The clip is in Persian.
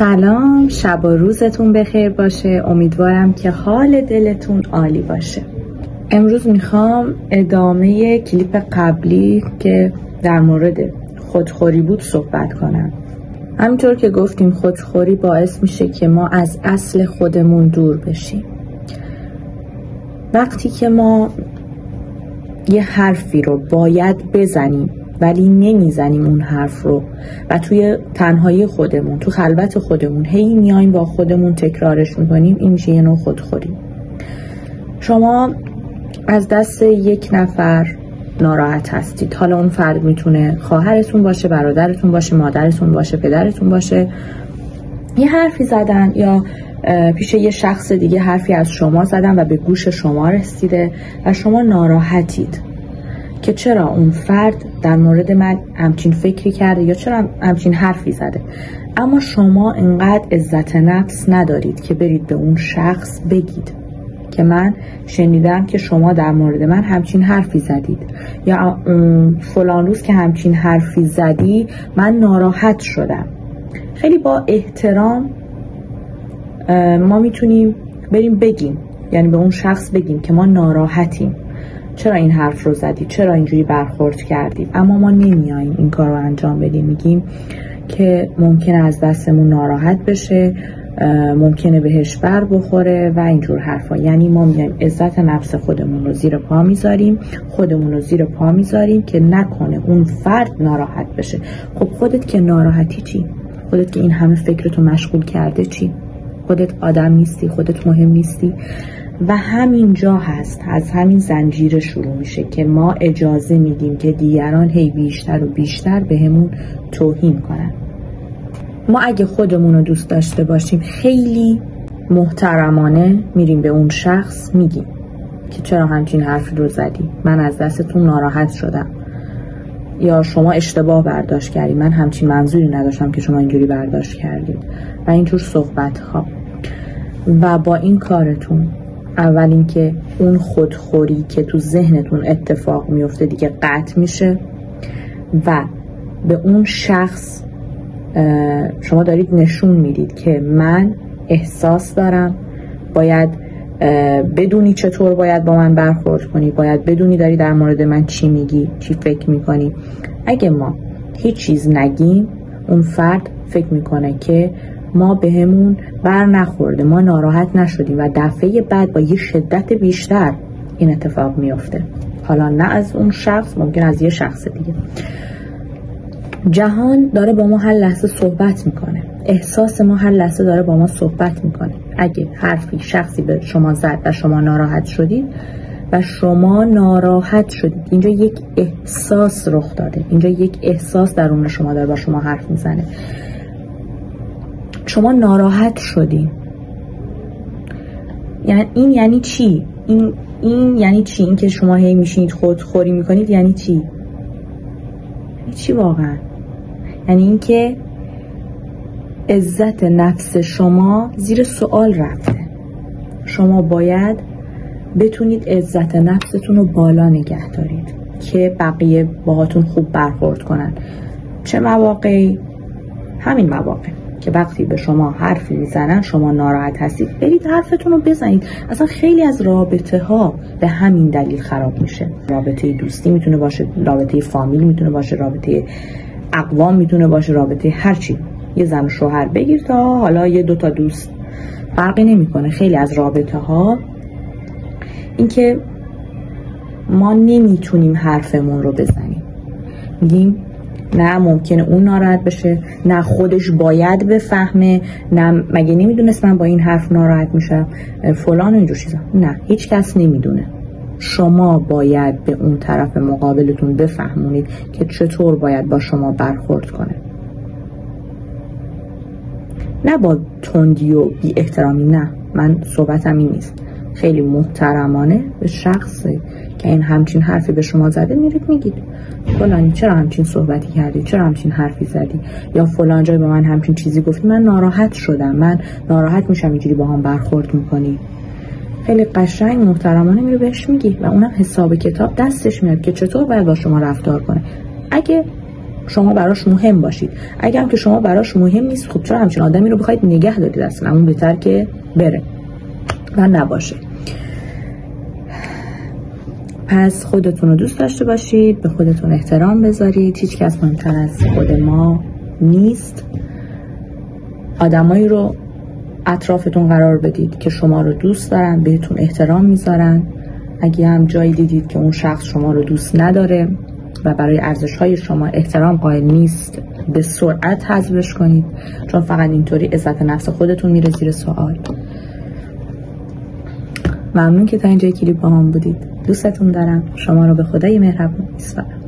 سلام، شب و روزتون بخیر باشه. امیدوارم که حال دلتون عالی باشه. امروز میخوام ادامه کلیپ قبلی که در مورد خودخوری بود صحبت کنم. همینطور که گفتیم خودخوری باعث میشه که ما از اصل خودمون دور بشیم. وقتی که ما یه حرفی رو باید بزنیم ولی نمیزنیم اون حرف رو و توی تنهایی خودمون، تو خلوت خودمون هی میایم با خودمون تکرارش میکنیم، این میشه یه نوع خودخوری. شما از دست یک نفر ناراحت هستید. حالا اون فرد میتونه خواهرتون باشه، برادرتون باشه، مادرتون باشه، پدرتون باشه. یه حرفی زدن یا پیش یه شخص دیگه حرفی از شما زدن و به گوش شما رسیده و شما ناراحتید که چرا اون فرد در مورد من همچین فکری کرده یا چرا همچین حرفی زده. اما شما انقدر عزت نفس ندارید که برید به اون شخص بگید که من شنیدم که شما در مورد من همچین حرفی زدید یا فلان روز که همچین حرفی زدی من ناراحت شدم. خیلی با احترام ما میتونیم بریم بگیم، یعنی به اون شخص بگیم که ما ناراحتیم، چرا این حرف رو زدید، چرا اینجوری برخورد کردید. اما ما نمیاییم این کار رو انجام بدیم. میگیم که ممکنه از دستمون ناراحت بشه، ممکنه بهش بر بخوره و اینجور حرفا. یعنی ما میگیم عزت نفس خودمون رو زیر پا میذاریم، خودمون رو زیر پا میذاریم که نکنه اون فرد ناراحت بشه. خب خودت که ناراحتی چی؟ خودت که این همه فکرتو مشغول کرده چی؟ خودت آدم نیستی؟ خودت مهم نیستی؟ و همینجا هست، از همین زنجیره شروع میشه که ما اجازه میدیم که دیگران هی بیشتر و بیشتر بهمون توهین کنن. ما اگه خودمون رو دوست داشته باشیم خیلی محترمانه میریم به اون شخص میگیم که چرا همچین حرفی رو زدی، من از دستتون ناراحت شدم، یا شما اشتباه برداشت کردی، من همچین منظوری نداشتم که شما اینجوری برداشت کردید و اینجور صحبت ها. و با این کارتون اول اینکه اون خودخوری که تو ذهنتون اتفاق میفته دیگه قطع میشه و به اون شخص شما دارید نشون میدید که من احساس دارم، باید بدونی چطور باید با من برخورد کنی، باید بدونی داری در مورد من چی میگی، چی فکر میکنی. اگه ما هیچ چیز نگیم اون فرد فکر میکنه که ما بهمون بر نخورده، ما ناراحت نشدیم و دفعه بعد با یه شدت بیشتر این اتفاق میفته. حالا نه از اون شخص، ممکن از یه شخص دیگه. جهان داره با ما هر لحظه صحبت میکنه، احساس ما هر لحظه داره با ما صحبت میکنه. اگه حرفی شخصی به شما زد و شما ناراحت شدید و شما ناراحت شدید، اینجا یک احساس رخ داده، اینجا یک احساس درون شما داره با شما حرف میزنه. شما ناراحت شدید، یعنی این یعنی چی؟ این یعنی چی؟ این که شما هی میشینید خودخوری میکنید یعنی چی؟ یعنی چی واقعا؟ یعنی این که عزت نفس شما زیر سوال رفته. شما باید بتونید عزت نفستون رو بالا نگه دارید که بقیه باهاتون خوب برخورد کنن. چه مواقعی؟ همین مواقع که وقتی به شما حرفی میزنن شما ناراحت هستید، برید حرفتون رو بزنید. اصلا خیلی از رابطه ها به همین دلیل خراب میشه. رابطه دوستی میتونه باشه، رابطه فامیل میتونه باشه، رابطه اقوام میتونه باشه، رابطه هرچی. یه زن و شوهر بگیر تا حالا یه دوتا دوست، فرقی نمیکنه. خیلی از رابطه ها این که ما نمیتونیم حرفمون رو بزنیم، میگیم نه ممکنه اون ناراحت بشه، نه خودش باید بفهمه، نه مگه نمیدونست من با این حرف ناراحت میشم، فلان و اینجور چیزا. نه، هیچ کس نمیدونه. شما باید به اون طرف مقابلتون بفهمونید که چطور باید با شما برخورد کنه. نه با تندی و بی احترامی، نه، من صحبتم این نیست. خیلی محترمانه به شخصی که این همچین حرفی به شما زده میرید میگید فلانی چرا همچین صحبتی کردی، چرا همچین حرفی زدی، یا فلان جای به من همچین چیزی گفتی، من ناراحت شدم، من ناراحت میشم اینجوری با هم برخورد میکنی. خیلی قشنگ محترمانه میره بهش میگی و اونم حساب کتاب دستش میاد که چطور باید با شما رفتار کنه. اگه شما براش مهم باشید. اگه هم که شما براش مهم نیست، خب چرا همچین آدمی رو بخواید نگه دارید؟ اصلا اون بهتر که بره و نباشه. پس خودتون رو دوست داشته باشید، به خودتون احترام بذارید. هیچ کس مهمتر از خود ما نیست. آدمایی رو اطرافتون قرار بدید که شما رو دوست دارن، بهتون احترام میذارن. اگه هم جایی دیدید که اون شخص شما رو دوست نداره و برای ارزش‌های شما احترام قائل نیست، به سرعت حذفش کنید، چون فقط اینطوری عزت نفس خودتون میره زیر سوال. ممنون که تا اینجای کلیپ با هم بودید. دوستتون دارم. شما رو به خدای مهربون میسپارم.